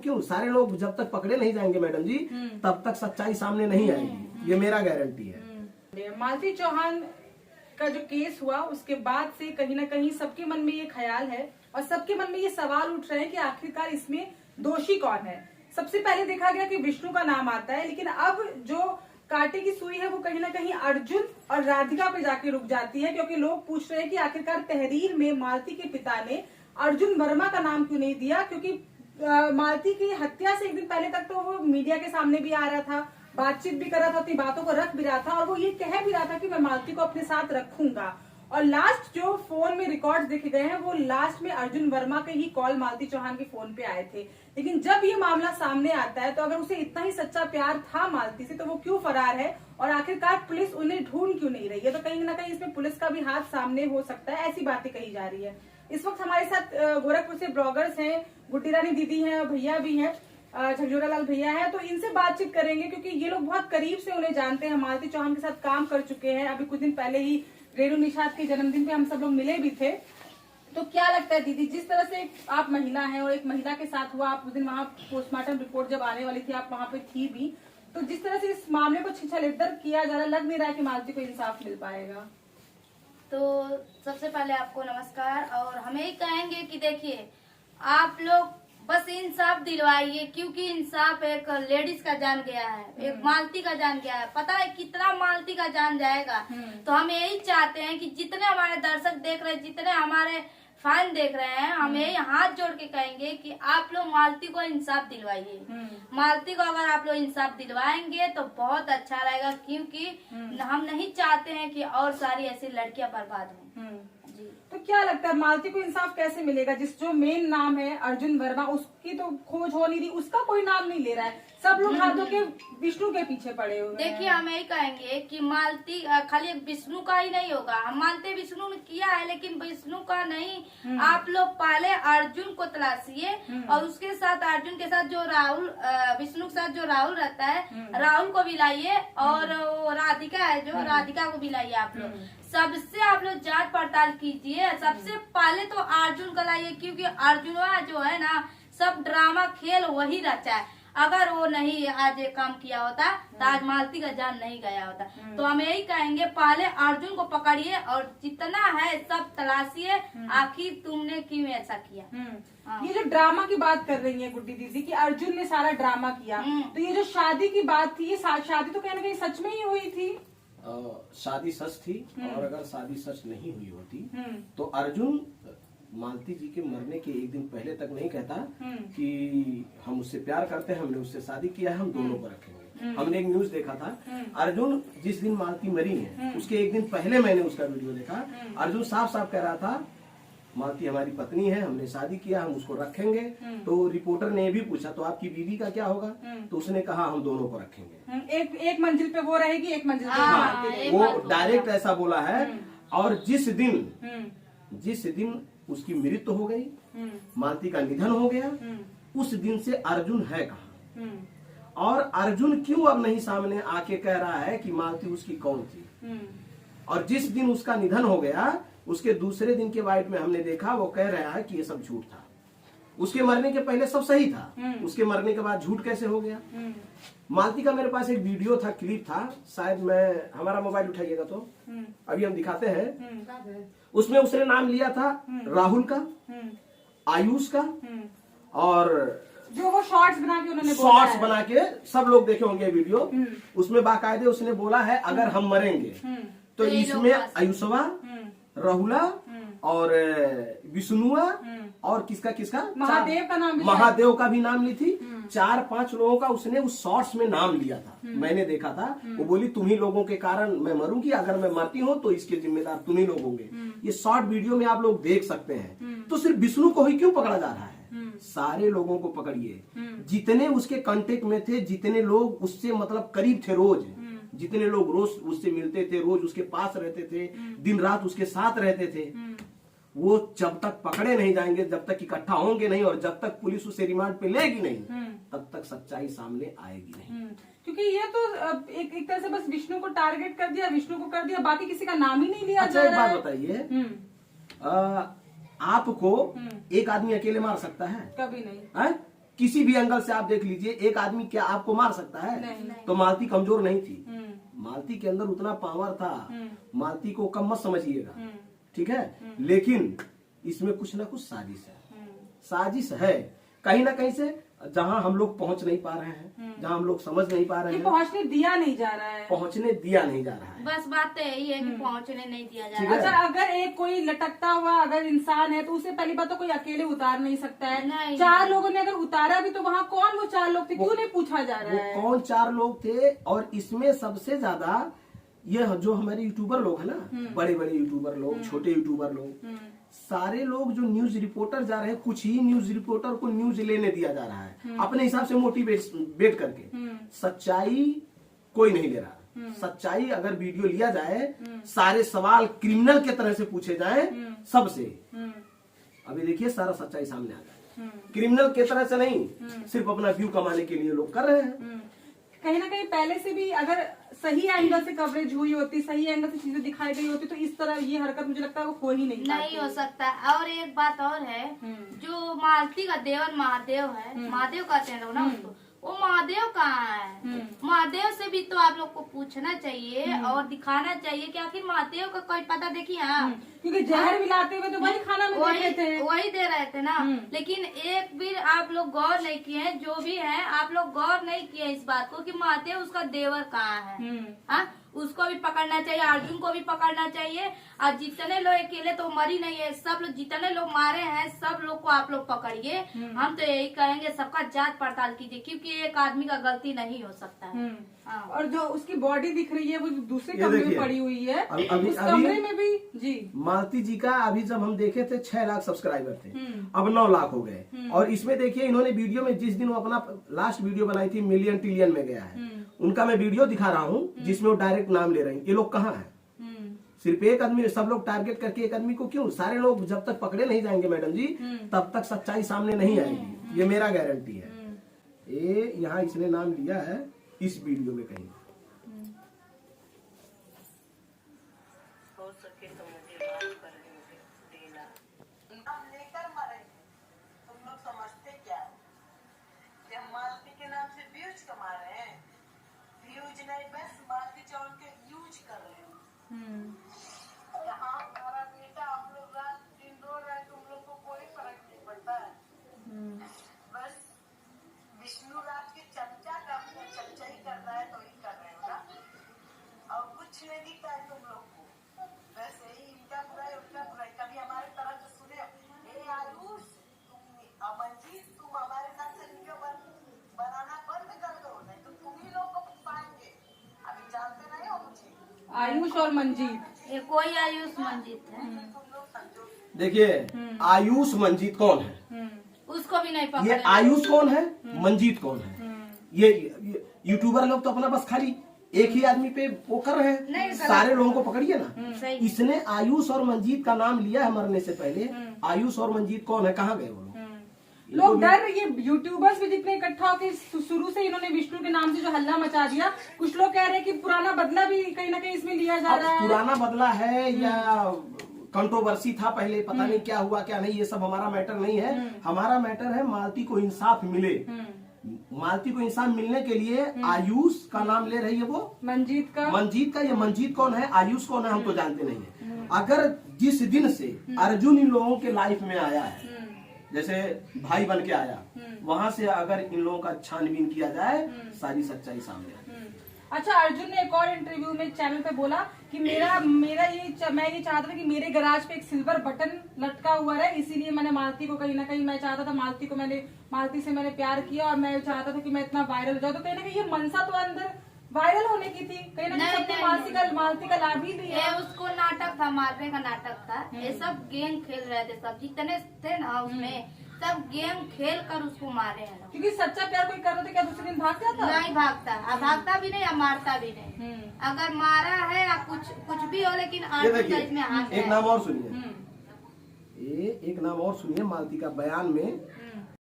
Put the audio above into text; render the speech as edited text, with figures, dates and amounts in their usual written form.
क्यों, सारे लोग जब तक पकड़े नहीं जाएंगे मैडम जी तब तक सच्चाई सामने नहीं आएगी, ये मेरा गारंटी है। मालती चौहान का जो केस हुआ उसके बाद से कहीं ना कहीं सबके मन में ये ख्याल है और सबके मन में ये सवाल उठ रहे हैं कि आखिरकार इसमें दोषी कौन है। सबसे पहले देखा गया कि विष्णु का नाम आता है, लेकिन अब जो कांटे की सुई है वो कहीं ना कहीं अर्जुन और राधिका पे जाके रुक जाती है, क्योंकि लोग पूछ रहे हैं कि आखिरकार तहरीर में मालती के पिता ने अर्जुन वर्मा का नाम क्यों नहीं दिया, क्योंकि मालती की हत्या से एक दिन पहले तक तो वो मीडिया के सामने भी आ रहा था, बातचीत भी कर रहा था, अपनी बातों को रख भी रहा था और वो ये कह भी रहा था कि मैं मालती को अपने साथ रखूंगा। और लास्ट जो फोन में रिकॉर्ड्स देखे गए हैं वो लास्ट में अर्जुन वर्मा के ही कॉल मालती चौहान के फोन पे आए थे। लेकिन जब ये मामला सामने आता है तो अगर उसे इतना ही सच्चा प्यार था मालती से तो वो क्यों फरार है और आखिरकार पुलिस उन्हें ढूंढ क्यों नहीं रही है। तो कहीं ना कहीं इसमें पुलिस का भी हाथ सामने हो सकता है, ऐसी बातें कही जा रही है। इस वक्त हमारे साथ गोरखपुर से ब्लॉगर्स हैं, गुड्डी रानी दीदी हैं, भैया भी हैं, झकझोरा लाल भैया है, तो इनसे बातचीत करेंगे क्योंकि ये लोग बहुत करीब से उन्हें जानते हैं, मालती चौहान के साथ काम कर चुके हैं। अभी कुछ दिन पहले ही रेणु निषाद के जन्मदिन पे हम सब लोग मिले भी थे। तो क्या लगता है दीदी, जिस तरह से आप महिला हैं और एक महिला के साथ हुआ, आप उस दिन वहाँ पोस्टमार्टम रिपोर्ट जब आने वाली थी आप वहाँ पे थी भी, तो जिस तरह से इस मामले को छिछलेदर किया जा रहा, लग नहीं रहा है कि मालती को इंसाफ मिल पाएगा। तो सबसे पहले आपको नमस्कार। और हम यही कहेंगे कि देखिए आप लोग बस इंसाफ दिलवाइए, क्योंकि इंसाफ एक लेडीज का जान गया है, एक मालती का जान गया है, पता है कितना मालती का जान जाएगा। तो हम यही चाहते हैं कि जितने हमारे दर्शक देख रहे हैं, जितने हमारे फैन देख रहे हैं, हम यही हाथ जोड़ के कहेंगे कि आप लोग मालती को इंसाफ दिलवाइए। मालती को अगर आप लोग इंसाफ दिलवाएंगे तो बहुत अच्छा रहेगा, क्योंकि हम नहीं चाहते हैं कि और सारी ऐसी लड़कियां बर्बाद हों। जी। तो क्या लगता है मालती को इंसाफ कैसे मिलेगा, जिस जो मेन नाम है अर्जुन वर्मा उसकी तो खोज हो नहीं रही, उसका कोई नाम नहीं ले रहा है, सब लोग हाथों के विष्णु के पीछे पड़े हुए हैं। देखिए हम यही कहेंगे कि मालती खाली एक विष्णु का ही नहीं होगा, हम मानते विष्णु ने किया है लेकिन विष्णु का नहीं, आप लोग पहले अर्जुन को तलाशिए और उसके साथ अर्जुन के साथ जो राहुल, विष्णु के साथ जो राहुल रहता है, राहुल को भी लाइए और वो राधिका है जो राधिका को भी लाइए। आप लोग सबसे आप लोग जांच पड़ताल कीजिए, सबसे पहले तो अर्जुन को लाइए, क्योंकि अर्जुन जो है ना सब ड्रामा खेल वही रचा है। अगर वो नहीं आज ये काम किया होता तो आज मालती का जान नहीं गया होता। तो हम यही कहेंगे पहले अर्जुन को पकड़िए और जितना है सब तलाशिए, आखिर तुमने क्यों ऐसा किया। ये जो ड्रामा की बात कर रही है गुड्डी दीदी कि अर्जुन ने सारा ड्रामा किया, तो ये जो शादी की बात थी, ये शादी तो कहीं ना कहीं सच में ही हुई थी। शादी सच थी और अगर शादी सच नहीं हुई होती तो अर्जुन मालती जी के मरने के एक दिन पहले तक नहीं कहता कि हम उससे प्यार करते हैं, हमने उससे शादी किया है, हम दोनों को रखेंगे। हमने एक न्यूज देखा था, अर्जुन जिस दिन मालती मरी है उसके एक दिन पहले मैंने उसका वीडियो देखा, अर्जुन साफ साफ कह रहा था मालती हमारी पत्नी है, हमने शादी किया, हम उसको रखेंगे। तो रिपोर्टर ने भी पूछा तो आपकी बीवी का क्या होगा, तो उसने कहा हम दोनों को रखेंगे, एक मंजिल पे वो रहेगी, एक मंजिल पे हाँ, वो डायरेक्ट ऐसा बोला है। और जिस दिन उसकी मृत्यु हो गई, मालती का निधन हो गया, उस दिन से अर्जुन है कहाँ और अर्जुन क्यों अब नहीं सामने आके कह रहा है कि मालती उसकी कौन थी। और जिस दिन उसका निधन हो गया उसके दूसरे दिन के वाइट में हमने देखा वो कह रहा है कि ये सब झूठ था, उसके मरने के पहले सब सही था, उसके मरने के बाद झूठ कैसे हो गया। मालती का मेरे पास एक वीडियो था, क्लिप था, शायद मैं हमारा मोबाइल उठाइएगा तो अभी हम दिखाते हैं। उसमें उसने नाम लिया था राहुल का, आयुष का, और जो वो शॉर्ट्स बना के उन्होंने शॉर्ट्स बना के सब लोग देखे होंगे वीडियो। उसमें बाकायदे उसने बोला है अगर हम मरेंगे तो इसमें आयुषवा, राहुला और विष्णुआ और किसका महादेव का नाम, महादेव का भी नाम ली थी। 4-5 लोगों का उसने उस शॉर्ट्स में नाम लिया था, मैंने देखा था। वो बोली तुम्ही लोगों के कारण मैं मरूंगी, अगर मैं मरती हूँ तो इसके जिम्मेदार तुम्ही लोग होंगे। ये शॉर्ट वीडियो में आप लोग देख सकते हैं। तो सिर्फ विष्णु को ही क्यों पकड़ा जा रहा है, सारे लोगों को पकड़िए, जितने उसके कांटेक्ट में थे, जितने लोग उससे मतलब करीब थे, रोज जितने लोग रोज उससे मिलते थे, रोज उसके पास रहते थे, दिन रात उसके साथ रहते थे, वो जब तक पकड़े नहीं जाएंगे, जब तक इकट्ठा होंगे नहीं और जब तक पुलिस उसे रिमांड पे लेगी नहीं, तब तक सच्चाई सामने आएगी नहीं। क्योंकि ये तो एक तरह से बस विष्णु को टारगेट कर दिया, विष्णु को कर दिया, बाकी किसी का नाम ही नहीं लिया जा रहा है। एक बात बताइए, आपको एक आदमी अकेले मार सकता है? कभी नहीं। है? किसी भी एंगल से आप देख लीजिए, एक आदमी क्या आपको मार सकता है? नहीं। तो मालती कमजोर नहीं थी, मालती के अंदर उतना पावर था, मालती को कम मत समझिएगा, ठीक है। लेकिन इसमें कुछ ना कुछ साजिश है, साजिश है कहीं ना कहीं से, जहां हम लोग पहुंच नहीं पा रहे हैं, जहां हम लोग समझ नहीं पा रहे हैं, पहुंचने दिया नहीं जा रहा है, पहुंचने दिया नहीं जा रहा है। बस बात तो यही है कि पहुंचने नहीं दिया जा ठीक रहा है। अच्छा, अगर एक कोई लटकता हुआ अगर इंसान है तो उसे पहली बात तो कोई अकेले उतार नहीं सकता है। नहीं। 4 लोगों ने अगर उतारा भी तो वहाँ कौन वो 4 लोग थे, क्यों नहीं पूछा जा रहा वो है? कौन 4 लोग थे? और इसमें सबसे ज्यादा ये जो हमारे यूट्यूबर लोग है ना, बड़े बड़े यूट्यूबर लोग, छोटे यूट्यूबर लोग, सारे लोग जो न्यूज रिपोर्टर जा रहे हैं, कुछ ही न्यूज रिपोर्टर को न्यूज लेने दिया जा रहा है अपने हिसाब से मोटिवेट करके। सच्चाई कोई नहीं ले रहा। सच्चाई अगर वीडियो लिया जाए, सारे सवाल क्रिमिनल के तरह से पूछे जाए सबसे, अभी देखिए सारा सच्चाई सामने आ जाए। क्रिमिनल के तरह से नहीं, सिर्फ अपना व्यू कमाने के लिए लोग कर रहे हैं। कहीं ना कहीं पहले से भी अगर सही एंगल से कवरेज हुई होती, सही एंगल से चीजें दिखाई गई होती, तो इस तरह ये हरकत मुझे लगता है वो हो ही नहीं हो सकता। और एक बात और है, जो मालती का देवर महादेव है, महादेव कहते हैं लोग ना उसको, वो महादेव कहाँ है? महादेव से भी तो आप लोग को पूछना चाहिए और दिखाना चाहिए कि आखिर महादेव का कोई पता देखिए। हाँ, क्योंकि जहर मिलाते हुए तो वही खाना में वही दे रहे थे ना। लेकिन एक भी आप लोग गौर नहीं किए, जो भी है आप लोग गौर नहीं किए इस बात को कि महादेव उसका देवर कहाँ है। हाँ, उसको भी पकड़ना चाहिए, अर्जुन को भी पकड़ना चाहिए। और जितने लोग अकेले तो मरी नहीं है, सब लोग जितने लोग मारे हैं सब लोग को आप लोग पकड़िए। हम तो यही कहेंगे, सबका जांच पड़ताल कीजिए, क्योंकि एक आदमी का गलती नहीं हो सकता है। हाँ। और जो उसकी बॉडी दिख रही है वो दूसरे कमरे में पड़ी हुई है, उस कमरे में भी जी मालती जी का अभी जब हम देखे थे 6 लाख सब्सक्राइबर थे, अब 9 लाख हो गए। और इसमें देखिए इन्होंने वीडियो में जिस दिन वो अपना लास्ट वीडियो बनाई थी, मिलियन ट्रिलियन में गया है, उनका मैं वीडियो दिखा रहा हूँ जिसमें वो डायरेक्ट नाम ले रहे हैं। ये लोग कहाँ है? सिर्फ एक आदमी, सब लोग टारगेट करके एक आदमी को क्यों? सारे लोग जब तक पकड़े नहीं जाएंगे मैडम जी, तब तक सच्चाई सामने नहीं आएगी, ये मेरा गारंटी है। ये यहाँ इसने नाम लिया है इस वीडियो में कहीं। हो सके तो मुझे माफ कर देना। नाम लेकर मरेंगे, तुम लोग समझते क्या हो? कि हम मालती के नाम से व्यूज कमा रहे हैं? व्यूज नहीं, बस मालती चौल के यूज कर रहे हैं। यहाँ हमारा बेटा आप लोग रात दिन रो रहे हैं, तुम लोग को कोई फर्क नहीं पड़ता है। बस विष्णु राज के चर्चा का अपना चर्चा ही कर रहा है तो ही कर रहे हो ना, और कुछ नहीं दिखता है तुम लोग को। बस यही इनका बुराई उनका बुराई। कभी हमारे तरफ से सुने, ए आयुष तुम अमनजीत तुम हमारे साथ से वीडियो बनाना बंद कर दो, नहीं तो तुम ही लोग को पाएंगे। अभी जानते नहीं हो मुझे? आयुष और मंजीत, ये कोई आयुष मंजीत है? तुम लोग समझो। देखिए आयुष मंजीत कौन है? उसको भी नहीं ये पकड़े। आयुष कौन है, मंजीत कौन है? ये यूट्यूबर लोग तो अपना बस खाली एक ही आदमी पे वो कर रहे हैं, सारे लोगों को पकड़िए ना। इसने आयुष और मंजीत का नाम लिया है मरने से पहले। आयुष और मंजीत कौन है? कहाँ गए वो लोग डर, ये यूट्यूबर्स भी जितने इकट्ठा होकर शुरू से इन्होंने विष्णु के नाम से जो हल्ला मचा दिया, कुछ लोग कह रहे हैं कि पुराना बदला भी कहीं ना कहीं इसमें लिया जा रहा है। पुराना बदला है या कंट्रोवर्सी था पहले, पता नहीं क्या हुआ क्या नहीं, ये सब हमारा मैटर नहीं है। हमारा मैटर है मालती को इंसाफ मिले। मालती को इंसाफ मिलने के लिए आयुष का नाम ले रही है वो, मंजीत का। ये मंजीत कौन है, आयुष कौन है, हम तो जानते नहीं है। अगर जिस दिन से अर्जुन इन लोगों के लाइफ में आया है, जैसे भाई बन के आया, वहाँ से अगर इन लोगों का छानबीन किया जाए, सारी सच्चाई सामने आए। अच्छा, अर्जुन ने एक और इंटरव्यू में चैनल पे बोला कि मैं ये चाहता था कि मेरे गराज पे एक सिल्वर बटन लटका हुआ है, इसीलिए मैंने मालती को कहीं ना कहीं मैं चाहता था, मालती से मैंने प्यार किया और मैं चाहता था कि मैं इतना वायरल हो जाऊं। तो कहीं ना कहीं ये मनसा तो अंदर वायरल होने की थी, कहीं ना कहीं सबने मालती का लाभ ही लिया। ये उसको नाटक था, मारने का नाटक था। ये सब गेम खेल रहे थे, सब जितने थे ना उसमें सब गेम खेल कर उसको मारे हैं लोग। क्योंकि सच्चा प्यार कोई कर रहा था क्या दूसरे दिन भाग जाता? नहीं भागता, भागता भी नहीं, मारता भी नहीं। अगर मारा है या कुछ भी हो, लेकिन एक नाम और सुनिए, एक नाम और सुनिए मालती का बयान में